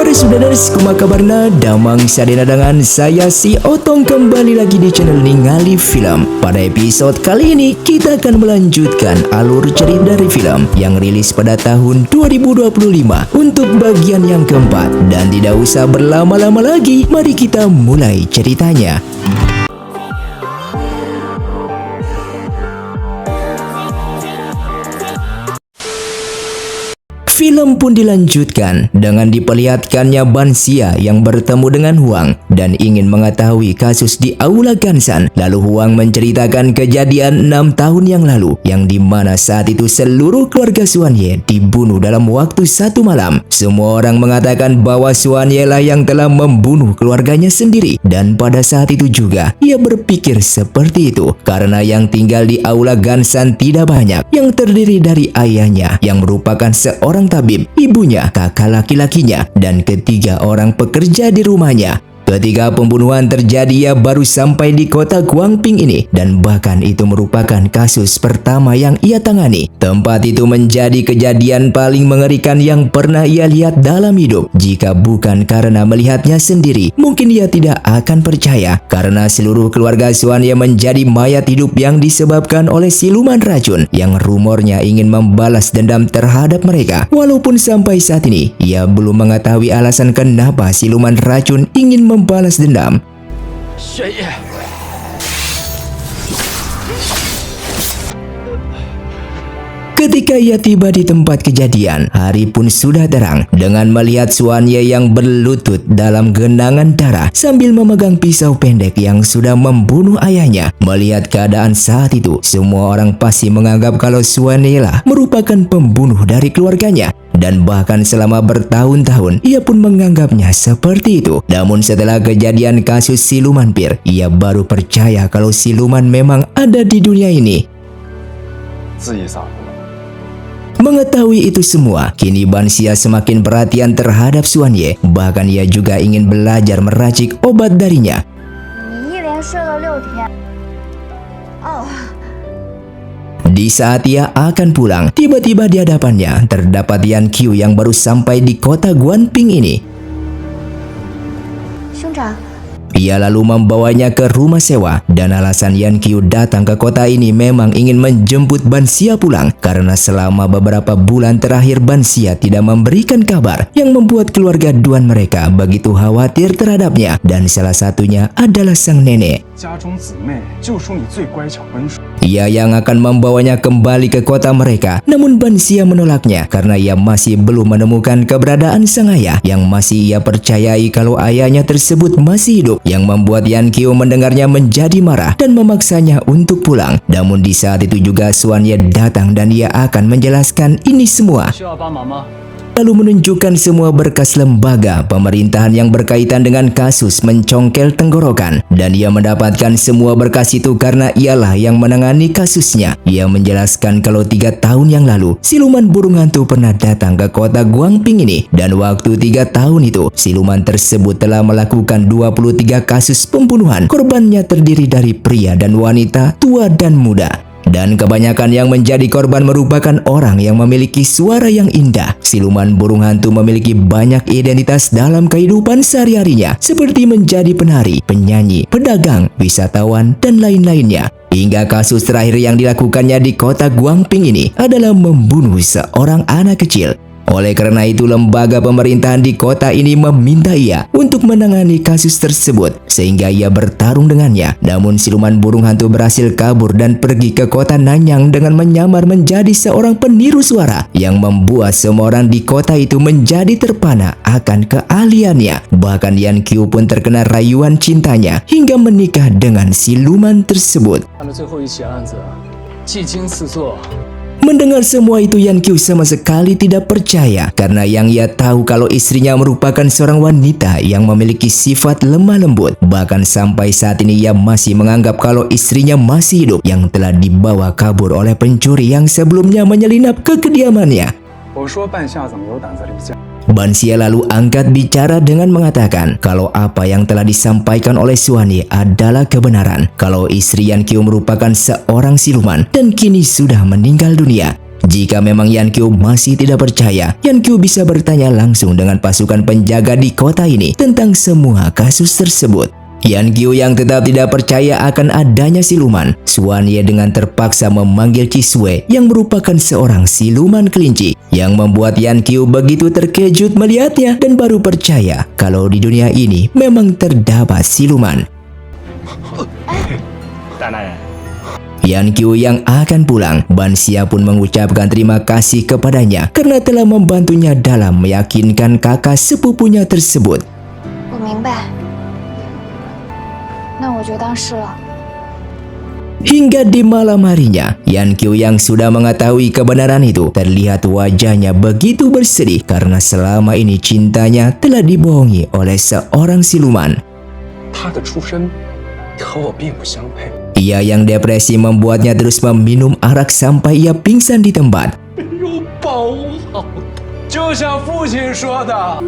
Para saudaraku, kabarna damang sadena dengan saya si Otong kembali lagi di channel Ningali Film. Pada episode kali ini kita akan melanjutkan alur cerita dari film yang rilis pada tahun 2025 untuk bagian yang keempat. Dan tidak usah berlama-lama lagi, mari kita mulai ceritanya. Film pun dilanjutkan dengan diperlihatkannya Bansia yang bertemu dengan Huang dan ingin mengetahui kasus di Aula Gansan. Lalu Huang menceritakan kejadian 6 tahun yang lalu yang dimana saat itu seluruh keluarga Suanye dibunuh dalam waktu 1 malam. Semua orang mengatakan bahwa Suanye lah yang telah membunuh keluarganya sendiri, dan pada saat itu juga ia berpikir seperti itu karena yang tinggal di Aula Gansan tidak banyak, yang terdiri dari ayahnya yang merupakan seorang tabib, ibunya, kakak laki-lakinya, dan ketiga orang pekerja di rumahnya. Ketika pembunuhan terjadi, ia baru sampai di kota Guangping ini, dan bahkan itu merupakan kasus pertama yang ia tangani. Tempat itu menjadi kejadian paling mengerikan yang pernah ia lihat dalam hidup. Jika bukan karena melihatnya sendiri, mungkin ia tidak akan percaya karena seluruh keluarga Suanye menjadi mayat hidup yang disebabkan oleh siluman racun yang rumornya ingin membalas dendam terhadap mereka. Walaupun sampai saat ini ia belum mengetahui alasan kenapa siluman racun ingin membalas dendam. Ketika ia tiba di tempat kejadian, hari pun sudah terang dengan melihat Suanye yang berlutut dalam genangan darah sambil memegang pisau pendek yang sudah membunuh ayahnya. Melihat keadaan saat itu, semua orang pasti menganggap kalau Suanye lah merupakan pembunuh dari keluarganya. Dan bahkan selama bertahun-tahun ia pun menganggapnya seperti itu. Namun setelah kejadian kasus siluman pir, ia baru percaya kalau siluman memang ada di dunia ini. Mengetahui itu semua, kini Bansia semakin perhatian terhadap Suanye. Bahkan ia juga ingin belajar meracik obat darinya. Di saat ia akan pulang, tiba-tiba di hadapannya terdapat Yan Qiu yang baru sampai di kota Guanping ini. Ia lalu membawanya ke rumah sewa, dan alasan Yan Qiu datang ke kota ini memang ingin menjemput Bansia pulang karena selama beberapa bulan terakhir Bansia tidak memberikan kabar yang membuat keluarga Duan mereka begitu khawatir terhadapnya, dan salah satunya adalah sang nenek. Ia yang akan membawanya kembali ke kota mereka, namun Bansia menolaknya karena ia masih belum menemukan keberadaan sang ayah yang masih ia percayai kalau ayahnya tersebut masih hidup, yang membuat Yan Qiu mendengarnya menjadi marah dan memaksanya untuk pulang. Namun di saat itu juga Suanye datang dan ia akan menjelaskan ini semua. Lalu menunjukkan semua berkas lembaga pemerintahan yang berkaitan dengan kasus mencongkel tenggorokan, dan ia mendapatkan semua berkas itu karena ialah yang menangani kasusnya. Ia menjelaskan kalau 3 tahun yang lalu siluman burung hantu pernah datang ke kota Guangping ini, dan waktu 3 tahun itu siluman tersebut telah melakukan 23 kasus pembunuhan. Korbannya terdiri dari pria dan wanita, tua dan muda. Dan kebanyakan yang menjadi korban merupakan orang yang memiliki suara yang indah. Siluman burung hantu memiliki banyak identitas dalam kehidupan sehari-harinya, seperti menjadi penari, penyanyi, pedagang, wisatawan, dan lain-lainnya. Hingga kasus terakhir yang dilakukannya di kota Guangping ini adalah membunuh seorang anak kecil. Oleh karena itu, lembaga pemerintahan di kota ini meminta ia untuk menangani kasus tersebut, sehingga ia bertarung dengannya. Namun siluman burung hantu berhasil kabur dan pergi ke kota Nanyang dengan menyamar menjadi seorang peniru suara, yang membuat semua orang di kota itu menjadi terpana akan keahliannya. Bahkan Yan Qiu pun terkena rayuan cintanya hingga menikah dengan siluman tersebut. Mendengar semua itu, Yan Qiu sama sekali tidak percaya karena yang ia tahu kalau istrinya merupakan seorang wanita yang memiliki sifat lemah lembut. Bahkan sampai saat ini ia masih menganggap kalau istrinya masih hidup, yang telah dibawa kabur oleh pencuri yang sebelumnya menyelinap ke kediamannya. Bansia lalu angkat bicara dengan mengatakan kalau apa yang telah disampaikan oleh Suanye adalah kebenaran, kalau istri Yan Qiu merupakan seorang siluman dan kini sudah meninggal dunia. Jika memang Yan Qiu masih tidak percaya, Yan Qiu bisa bertanya langsung dengan pasukan penjaga di kota ini tentang semua kasus tersebut. Yan Qiu yang tetap tidak percaya akan adanya siluman, Xuan Ye dengan terpaksa memanggil Qi Shui yang merupakan seorang siluman kelinci, yang membuat Yan Qiu begitu terkejut melihatnya dan baru percaya kalau di dunia ini memang terdapat siluman. Yan Qiu yang akan pulang, Ban Xia pun mengucapkan terima kasih kepadanya karena telah membantunya dalam meyakinkan kakak sepupunya tersebut. 我明白，那我就当是了。 Hingga di malam harinya, Yan Qiu yang sudah mengetahui kebenaran itu terlihat wajahnya begitu bersedih karena selama ini cintanya telah dibohongi oleh seorang siluman. 他的出身和我并不相配。 Ia yang depresi membuatnya terus meminum arak sampai ia pingsan di tempat. 有保护好，就像父亲说的。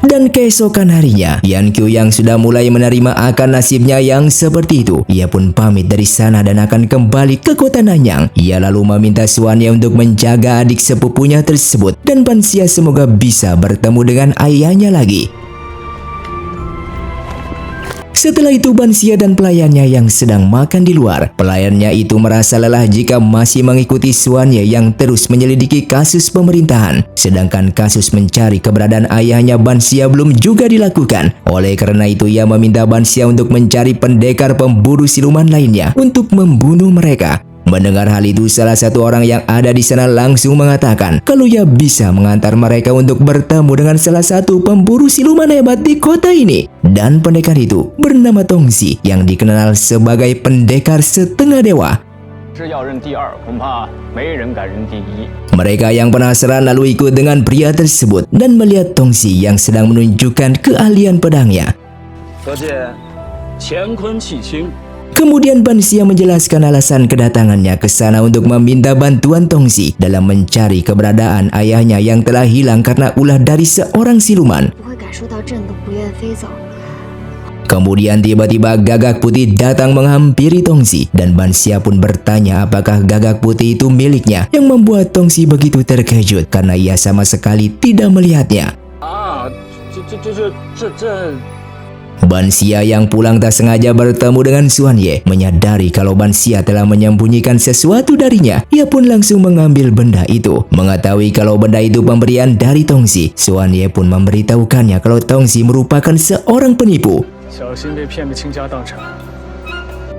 Dan keesokan harinya, Yan Qiu yang sudah mulai menerima akan nasibnya yang seperti itu, ia pun pamit dari sana dan akan kembali ke kota Nanyang. Ia lalu meminta Xuan Ye untuk menjaga adik sepupunya tersebut dan Ban Xia semoga bisa bertemu dengan ayahnya lagi. Setelah itu Ban Xia dan pelayannya yang sedang makan di luar. Pelayannya itu merasa lelah jika masih mengikuti Xuan Ye yang terus menyelidiki kasus pemerintahan. Sedangkan kasus mencari keberadaan ayahnya Ban Xia belum juga dilakukan. Oleh karena itu ia meminta Ban Xia untuk mencari pendekar pemburu siluman lainnya untuk membunuh mereka. Mendengar hal itu, salah satu orang yang ada di sana langsung mengatakan kalau ia bisa mengantar mereka untuk bertemu dengan salah satu pemburu siluman hebat di kota ini. Dan pendekar itu bernama Tongxi yang dikenal sebagai pendekar setengah dewa. Mereka yang penasaran lalu ikut dengan pria tersebut dan melihat Tongxi yang sedang menunjukkan keahlian pedangnya. Kemudian Ban Xia menjelaskan alasan kedatangannya ke sana untuk meminta bantuan Tongxi dalam mencari keberadaan ayahnya yang telah hilang karena ulah dari seorang siluman. Kemudian tiba-tiba Gagak Putih datang menghampiri Tongxi dan Ban Xia pun bertanya apakah Gagak Putih itu miliknya, yang membuat Tongxi begitu terkejut karena ia sama sekali tidak melihatnya. Ban Xia yang pulang tak sengaja bertemu dengan Xuan Ye menyadari kalau Ban Xia telah menyembunyikan sesuatu darinya. Ia pun langsung mengambil benda itu. Mengetahui kalau benda itu pemberian dari Tongxi, Xuan Ye pun memberitahukannya kalau Tongxi merupakan seorang penipu.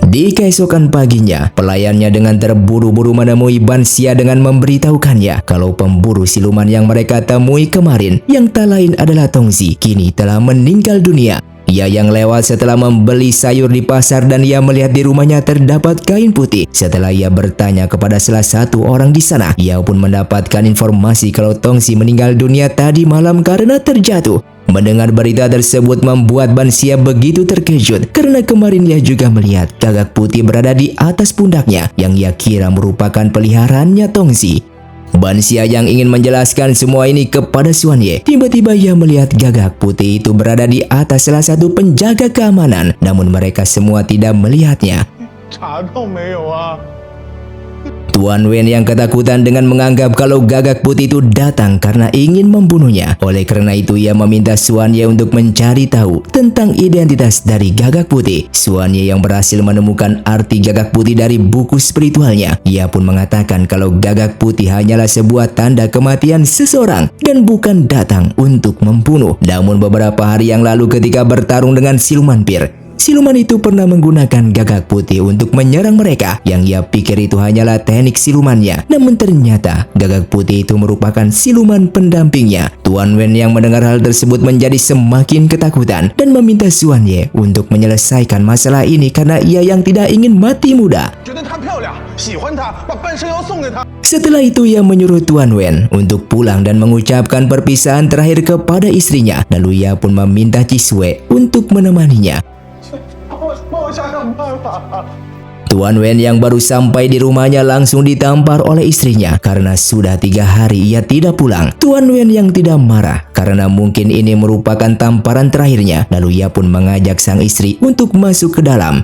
Di keesokan paginya, pelayannya dengan terburu-buru menemui Ban Xia dengan memberitahukannya kalau pemburu siluman yang mereka temui kemarin, yang tak lain adalah Tongxi, kini telah meninggal dunia. Ia yang lewat setelah membeli sayur di pasar dan ia melihat di rumahnya terdapat kain putih. Setelah ia bertanya kepada salah satu orang di sana, ia pun mendapatkan informasi kalau Tongxi meninggal dunia tadi malam karena terjatuh. Mendengar berita tersebut membuat Ban Xia begitu terkejut karena kemarin ia juga melihat Gagak Putih berada di atas pundaknya yang ia kira merupakan peliharaannya Tongxi. Ban Xia yang ingin menjelaskan semua ini kepada Xuan Ye, tiba-tiba ia melihat Gagak Putih itu berada di atas salah satu penjaga keamanan, namun mereka semua tidak melihatnya. Tuan Wen yang ketakutan dengan menganggap kalau Gagak Putih itu datang karena ingin membunuhnya. Oleh karena itu ia meminta Xuan Ye untuk mencari tahu tentang identitas dari Gagak Putih. Xuan Ye yang berhasil menemukan arti Gagak Putih dari buku spiritualnya. Ia pun mengatakan kalau Gagak Putih hanyalah sebuah tanda kematian seseorang dan bukan datang untuk membunuh. Namun beberapa hari yang lalu ketika bertarung dengan siluman pir, siluman itu pernah menggunakan Gagak Putih untuk menyerang mereka, yang ia pikir itu hanyalah teknik silumannya. Namun ternyata Gagak Putih itu merupakan siluman pendampingnya. Tuan Wen yang mendengar hal tersebut menjadi semakin ketakutan dan meminta Xuan Ye untuk menyelesaikan masalah ini karena ia yang tidak ingin mati muda. Setelah itu ia menyuruh Tuan Wen untuk pulang dan mengucapkan perpisahan terakhir kepada istrinya. Lalu ia pun meminta Qi Shui untuk menemaninya. Tuan Wen yang baru sampai di rumahnya langsung ditampar oleh istrinya karena sudah 3 hari ia tidak pulang. Tuan Wen yang tidak marah karena mungkin ini merupakan tamparan terakhirnya. Lalu ia pun mengajak sang istri untuk masuk ke dalam.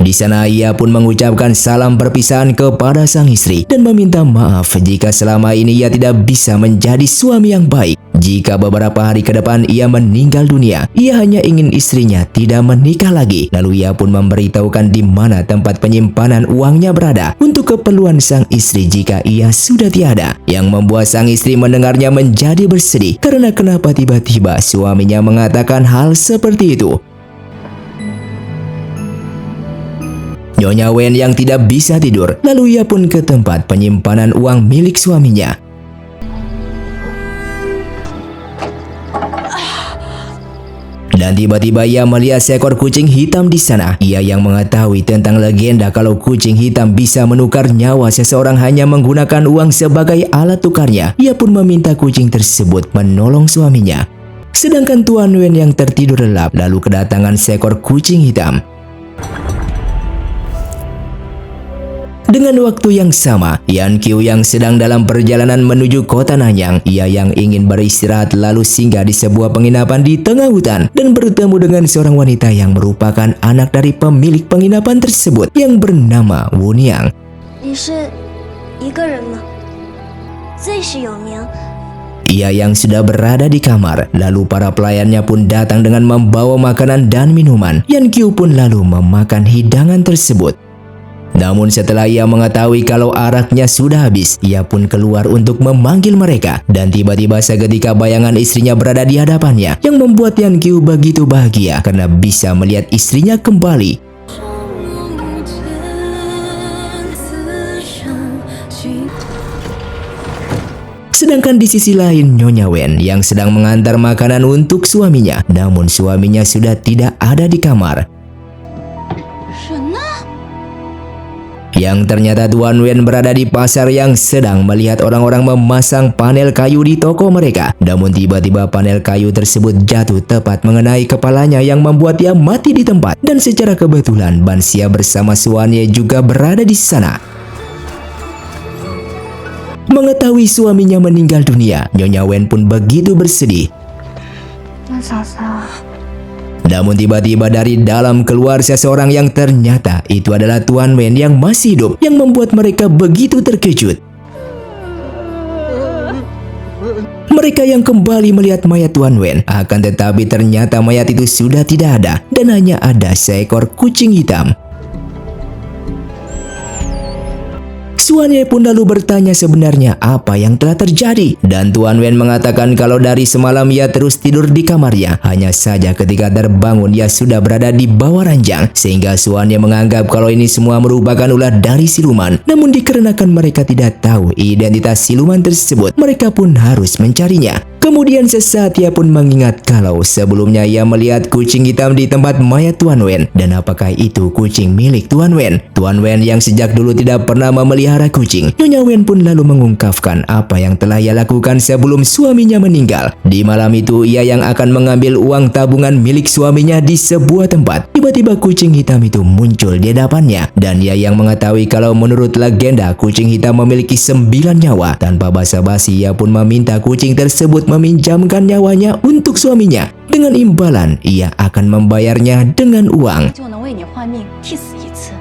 Di sana ia pun mengucapkan salam perpisahan kepada sang istri dan meminta maaf jika selama ini ia tidak bisa menjadi suami yang baik. Jika beberapa hari ke depan ia meninggal dunia, ia hanya ingin istrinya tidak menikah lagi. Lalu ia pun memberitahukan di mana tempat penyimpanan uangnya berada untuk keperluan sang istri jika ia sudah tiada. Yang membuat sang istri mendengarnya menjadi bersedih karena kenapa tiba-tiba suaminya mengatakan hal seperti itu. Nyonya Wen yang tidak bisa tidur, lalu ia pun ke tempat penyimpanan uang milik suaminya. Dan tiba-tiba ia melihat seekor kucing hitam di sana. Ia yang mengetahui tentang legenda kalau kucing hitam bisa menukar nyawa seseorang hanya menggunakan uang sebagai alat tukarnya. Ia pun meminta kucing tersebut menolong suaminya. Sedangkan Tuan Wen yang tertidur lelap lalu kedatangan seekor kucing hitam. Dengan waktu yang sama, Yan Qiu yang sedang dalam perjalanan menuju kota Nanyang, ia yang ingin beristirahat lalu singgah di sebuah penginapan di tengah hutan dan bertemu dengan seorang wanita yang merupakan anak dari pemilik penginapan tersebut yang bernama Wu Niang. 你是一个人吗？最是有名。 Ia yang sudah berada di kamar, lalu para pelayannya pun datang dengan membawa makanan dan minuman. Yan Qiu pun lalu memakan hidangan tersebut. Namun setelah ia mengetahui kalau araknya sudah habis, ia pun keluar untuk memanggil mereka. Dan tiba-tiba seketika bayangan istrinya berada di hadapannya, yang membuat Yan Qiu begitu bahagia karena bisa melihat istrinya kembali. Sedangkan di sisi lain Nyonya Wen yang sedang mengantar makanan untuk suaminya, namun suaminya sudah tidak ada di kamar. Yang ternyata Tuan Wen berada di pasar yang sedang melihat orang-orang memasang panel kayu di toko mereka. Namun tiba-tiba panel kayu tersebut jatuh tepat mengenai kepalanya yang membuat ia mati di tempat. Dan secara kebetulan Ban Xia bersama suaminya juga berada di sana. Mengetahui suaminya meninggal dunia, Nyonya Wen pun begitu bersedih. 那嫂嫂， Namun tiba-tiba dari dalam keluar seseorang yang ternyata itu adalah Tuan Wen yang masih hidup, yang membuat mereka begitu terkejut. Mereka yang kembali melihat mayat Tuan Wen, akan tetapi ternyata mayat itu sudah tidak ada dan hanya ada seekor kucing hitam. Suaminya pun lalu bertanya sebenarnya apa yang telah terjadi. Dan Tuan Wen mengatakan kalau dari semalam ia terus tidur di kamarnya. Hanya saja ketika terbangun ia sudah berada di bawah ranjang. Sehingga suaminya menganggap kalau ini semua merupakan ulah dari siluman. Namun dikarenakan mereka tidak tahu identitas siluman tersebut, mereka pun harus mencarinya. Kemudian sesaat ia pun mengingat kalau sebelumnya ia melihat kucing hitam di tempat mayat Tuan Wen. Dan apakah itu kucing milik Tuan Wen? Tuan Wen yang sejak dulu tidak pernah memelihara kucing. Nyonya Wen pun lalu mengungkapkan apa yang telah ia lakukan sebelum suaminya meninggal. Di malam itu ia yang akan mengambil uang tabungan milik suaminya di sebuah tempat. Tiba-tiba kucing hitam itu muncul di hadapannya. Dan ia yang mengetahui kalau menurut legenda kucing hitam memiliki 9 nyawa. Tanpa basa-basi ia pun meminta kucing tersebut meminjamkan nyawanya untuk suaminya. Dengan imbalan, ia akan membayarnya dengan uang. 就能为你换命，替死一次。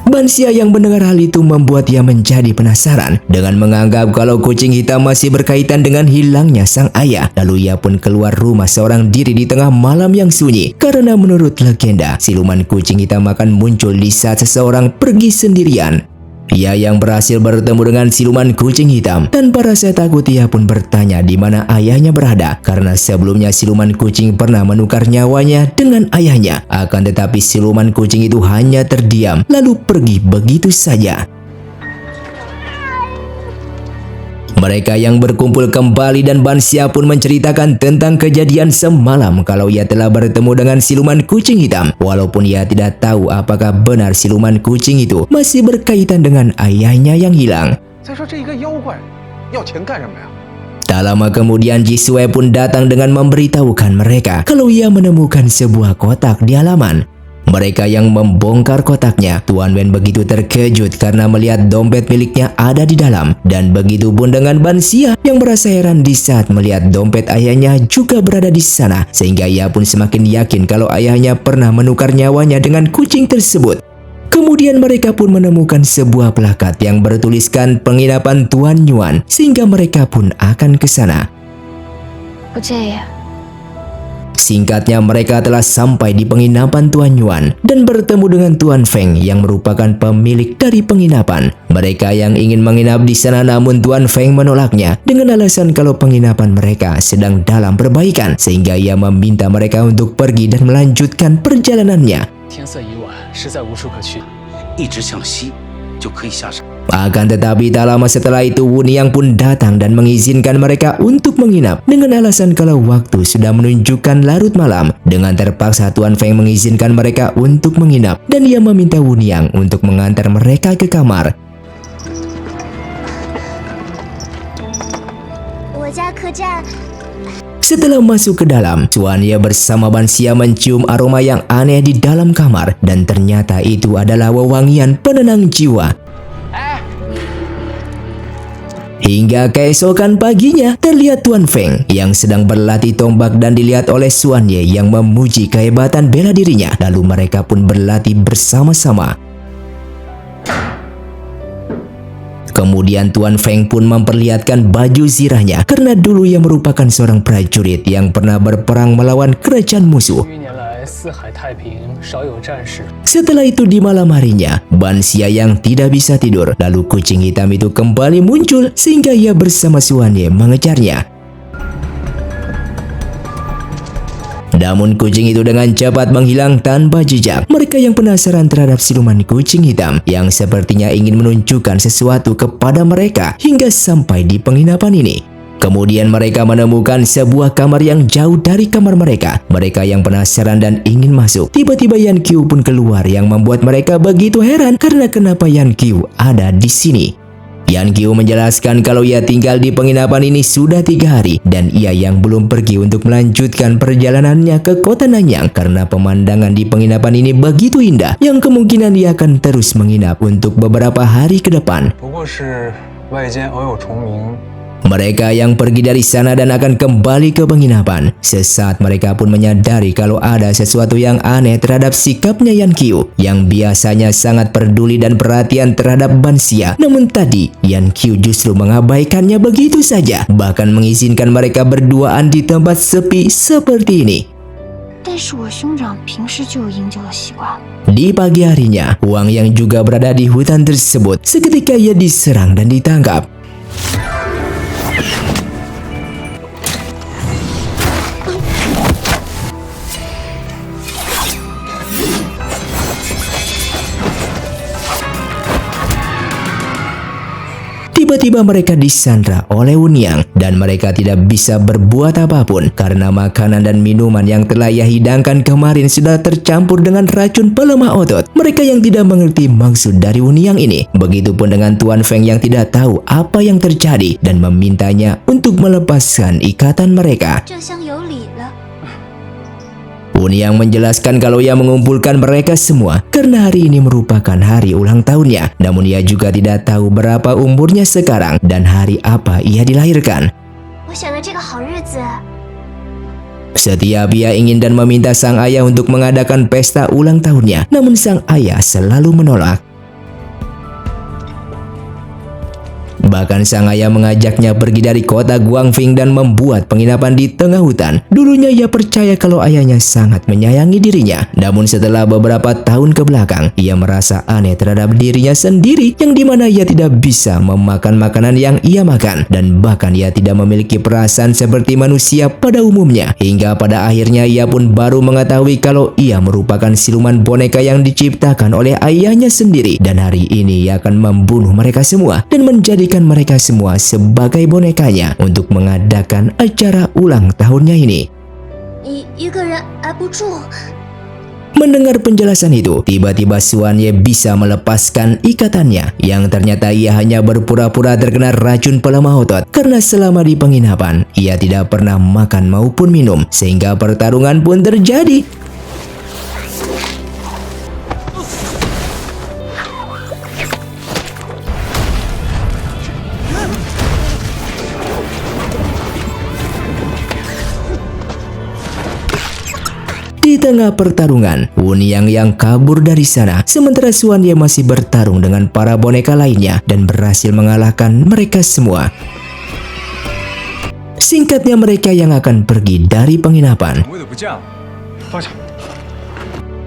Ban Xia yang mendengar hal itu membuat ia menjadi penasaran dengan menganggap kalau kucing hitam masih berkaitan dengan hilangnya sang ayah. Lalu ia pun keluar rumah seorang diri di tengah malam yang sunyi. Karena menurut legenda, siluman kucing hitam akan muncul di saat seseorang pergi sendirian. Ia yang berhasil bertemu dengan siluman kucing hitam. Tanpa rasa takut ia pun bertanya di mana ayahnya berada. Karena sebelumnya siluman kucing pernah menukar nyawanya dengan ayahnya. Akan tetapi siluman kucing itu hanya terdiam lalu pergi begitu saja. Mereka yang berkumpul kembali dan Ban Xia pun menceritakan tentang kejadian semalam kalau ia telah bertemu dengan siluman kucing hitam. Walaupun ia tidak tahu apakah benar siluman kucing itu masih berkaitan dengan ayahnya yang hilang. 再说这一个妖怪，要钱干什么呀？ Tak lama kemudian Jisue pun datang dengan memberitahukan mereka kalau ia menemukan sebuah kotak di halaman. Mereka yang membongkar kotaknya, Tuan Wen begitu terkejut karena melihat dompet miliknya ada di dalam. Dan begitu pun dengan Ban Xia yang merasa heran di saat melihat dompet ayahnya juga berada di sana. Sehingga ia pun semakin yakin kalau ayahnya pernah menukar nyawanya dengan kucing tersebut. Kemudian mereka pun menemukan sebuah plakat yang bertuliskan penginapan Tuan Yuan. Sehingga mereka pun akan ke sana. 不介意。 Singkatnya mereka telah sampai di penginapan Tuan Yuan dan bertemu dengan Tuan Feng yang merupakan pemilik dari penginapan. Mereka yang ingin menginap di sana namun Tuan Feng menolaknya dengan alasan kalau penginapan mereka sedang dalam perbaikan sehingga ia meminta mereka untuk pergi dan melanjutkan perjalanannya. 天色已晚，实在无处可去。 一直向西就可以下山。 Akan tetapi tak lama setelah itu Wu Niang pun datang dan mengizinkan mereka untuk menginap dengan alasan kalau waktu sudah menunjukkan larut malam. Dengan terpaksa Tuan Feng mengizinkan mereka untuk menginap dan ia meminta Wu Niang untuk mengantar mereka ke kamar. 我家客栈 Setelah masuk ke dalam, Tuan Ye bersama Ban Xia mencium aroma yang aneh di dalam kamar dan ternyata itu adalah wewangian penenang jiwa. Hingga keesokan paginya, terlihat Tuan Feng yang sedang berlatih tombak dan dilihat oleh Xuan Ye yang memuji kehebatan bela dirinya. Lalu mereka pun berlatih bersama-sama. Kemudian Tuan Feng pun memperlihatkan baju zirahnya karena dulu ia merupakan seorang prajurit yang pernah berperang melawan kerajaan musuh. 余年来，四海太平，少有战事。 Setelah itu di malam harinya, Ban Xia yang tidak bisa tidur, lalu kucing hitam itu kembali muncul sehingga ia bersama Xuan Ye mengejarnya. Namun kucing itu dengan cepat menghilang tanpa jejak. Mereka yang penasaran terhadap siluman kucing hitam yang sepertinya ingin menunjukkan sesuatu kepada mereka hingga sampai di penginapan ini. Kemudian mereka menemukan sebuah kamar yang jauh dari kamar mereka. Mereka yang penasaran dan ingin masuk. Tiba-tiba Yan Qiu pun keluar yang membuat mereka begitu heran karena kenapa Yan Qiu ada di sini. Yan Qiu menjelaskan kalau ia tinggal di penginapan ini sudah 3 hari dan ia yang belum pergi untuk melanjutkan perjalanannya ke kota Nanyang karena pemandangan di penginapan ini begitu indah yang kemungkinan ia akan terus menginap untuk beberapa hari ke depan. 不过是外间偶有重名。 Mereka yang pergi dari sana dan akan kembali ke penginapan. Sesaat mereka pun menyadari kalau ada sesuatu yang aneh terhadap sikapnya Yan Qiu yang biasanya sangat peduli dan perhatian terhadap Ban Xia. Namun tadi Yan Qiu justru mengabaikannya begitu saja, bahkan mengizinkan mereka berduaan di tempat sepi seperti ini. 但是我兄长平时就有饮酒的习惯。 Di pagi harinya, Huang yang juga berada di hutan tersebut seketika ia diserang dan ditangkap. Tiba-tiba mereka disandra oleh Wu Niang dan mereka tidak bisa berbuat apapun karena makanan dan minuman yang telah ia hidangkan kemarin sudah tercampur dengan racun pelemah otot. Mereka yang tidak mengerti maksud dari Wu Niang ini. Begitupun dengan Tuan Feng yang tidak tahu apa yang terjadi dan memintanya untuk melepaskan ikatan mereka. 这厢有礼了。 Wu Niang menjelaskan kalau ia mengumpulkan mereka semua karena hari ini merupakan hari ulang tahunnya. Namun ia juga tidak tahu berapa umurnya sekarang dan hari apa ia dilahirkan. 我选了这个好日子， Setiap ia ingin dan meminta sang ayah untuk mengadakan pesta ulang tahunnya, namun sang ayah selalu menolak. Bahkan sang ayah mengajaknya pergi dari kota Guangfing dan membuat penginapan di tengah hutan. Dulunya ia percaya kalau ayahnya sangat menyayangi dirinya. Namun setelah beberapa tahun ke belakang, ia merasa aneh terhadap dirinya sendiri yang dimana ia tidak bisa memakan makanan yang ia makan. Dan bahkan ia tidak memiliki perasaan seperti manusia pada umumnya. Hingga pada akhirnya ia pun baru mengetahui kalau ia merupakan siluman boneka yang diciptakan oleh ayahnya sendiri. Dan hari ini ia akan membunuh mereka semua dan menjadikan mereka semua sebagai bonekanya untuk mengadakan acara ulang tahunnya ini. 一个人挨不住。 Mendengar penjelasan itu, tiba-tiba Xuan Ye bisa melepaskan ikatannya yang ternyata ia hanya berpura-pura terkena racun pelemah otot karena selama di penginapan ia tidak pernah makan maupun minum sehingga pertarungan pun terjadi. Di tengah pertarungan, Wunyang yang kabur dari sana, sementara Xuan Ye masih bertarung dengan para boneka lainnya dan berhasil mengalahkan mereka semua. Singkatnya, mereka yang akan pergi dari penginapan. 为什么不这样？放下。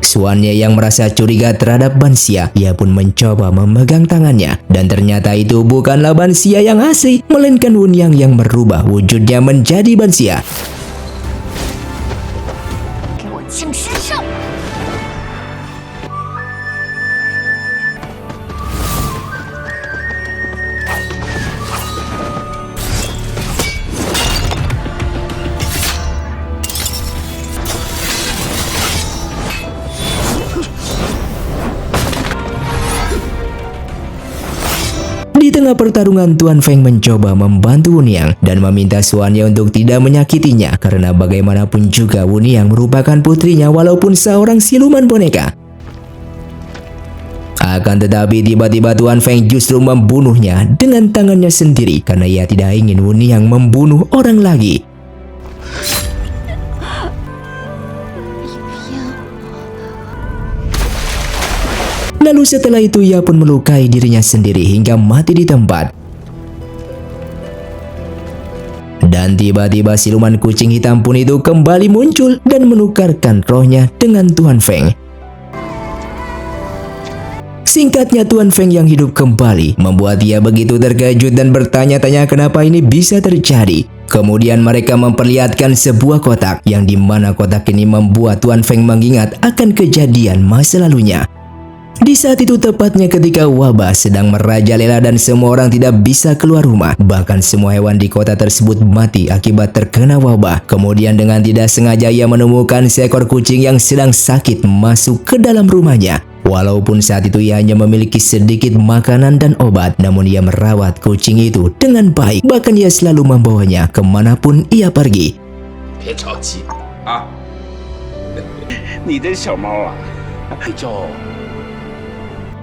Xuan Ye yang merasa curiga terhadap Ban Xia, ia pun mencoba memegang tangannya. Dan ternyata itu bukanlah Ban Xia yang asli, melainkan Wunyang yang merubah wujudnya menjadi Ban Xia. 给我净身上！ Di tengah pertarungan, Tuan Feng mencoba membantu Wunyang dan meminta Xuan Ye untuk tidak menyakitinya karena bagaimanapun juga Wunyang merupakan putrinya walaupun seorang siluman boneka. Akan tetapi tiba-tiba Tuan Feng justru membunuhnya dengan tangannya sendiri karena ia tidak ingin Wunyang membunuh orang lagi. Lalu setelah itu ia pun melukai dirinya sendiri hingga mati di tempat. Dan tiba-tiba siluman kucing hitam pun itu kembali muncul dan menukarkan rohnya dengan Tuan Feng. Singkatnya, Tuan Feng yang hidup kembali membuat ia begitu terkejut dan bertanya-tanya kenapa ini bisa terjadi. Kemudian mereka memperlihatkan sebuah kotak yang dimana kotak ini membuat Tuan Feng mengingat akan kejadian masa lalunya. Di saat itu tepatnya ketika wabah sedang merajalela dan semua orang tidak bisa keluar rumah. Bahkan semua hewan di kota tersebut mati akibat terkena wabah. Kemudian dengan tidak sengaja ia menemukan seekor kucing yang sedang sakit masuk ke dalam rumahnya. Walaupun saat itu ia hanya memiliki sedikit makanan dan obat, namun ia merawat kucing itu dengan baik. Bahkan ia selalu membawanya kemanapun ia pergi. 别着急啊，你的小猫啊，叫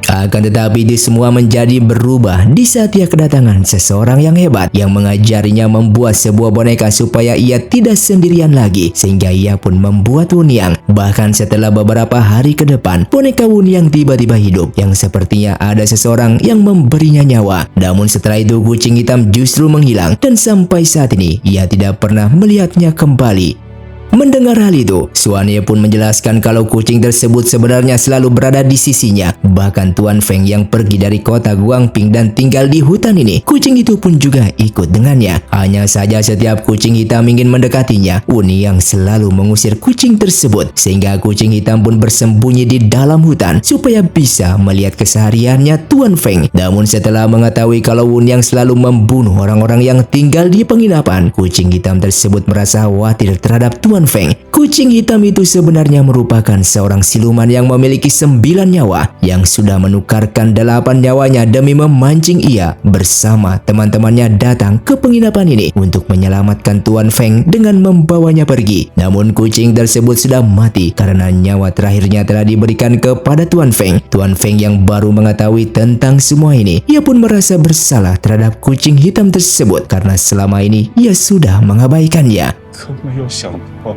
Akan tetapi itu semua menjadi berubah di saat ia kedatangan seseorang yang hebat yang mengajarinya membuat sebuah boneka supaya ia tidak sendirian lagi, sehingga ia pun membuat Wunyang. Bahkan setelah beberapa hari ke depan, boneka Wunyang tiba-tiba hidup yang sepertinya ada seseorang yang memberinya nyawa. Namun setelah itu kucing hitam justru menghilang dan sampai saat ini ia tidak pernah melihatnya kembali. Mendengar hal itu, Xuan Ye pun menjelaskan kalau kucing tersebut sebenarnya selalu berada di sisinya. Bahkan Tuan Feng yang pergi dari kota Guangping dan tinggal di hutan ini, kucing itu pun juga ikut dengannya. Hanya saja setiap kucing hitam ingin mendekatinya, Wunyang selalu mengusir kucing tersebut. Sehingga kucing hitam pun bersembunyi di dalam hutan supaya bisa melihat kesehariannya Tuan Feng. Namun setelah mengetahui kalau Wunyang selalu membunuh orang-orang yang tinggal di penginapan, kucing hitam tersebut merasa khawatir terhadap Tuan Feng. Kucing hitam itu sebenarnya merupakan seorang siluman yang memiliki 9 nyawa yang sudah menukarkan 8 nyawanya demi memancing ia bersama teman-temannya datang ke penginapan ini untuk menyelamatkan Tuan Feng dengan membawanya pergi. Namun kucing tersebut sudah mati karena nyawa terakhirnya telah diberikan kepada Tuan Feng. Tuan Feng yang baru mengetahui tentang semua ini, ia pun merasa bersalah terhadap kucing hitam tersebut karena selama ini ia sudah mengabaikannya. 可没有想到。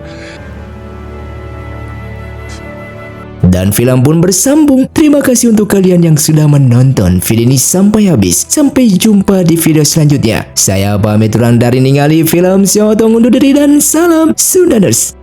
Dan film pun bersambung. Terima kasih untuk kalian yang sudah menonton video ini sampai habis. Sampai jumpa di video selanjutnya. Saya pamit undur dari ningali film Xiao Tong undur diri dan salam Sundaners.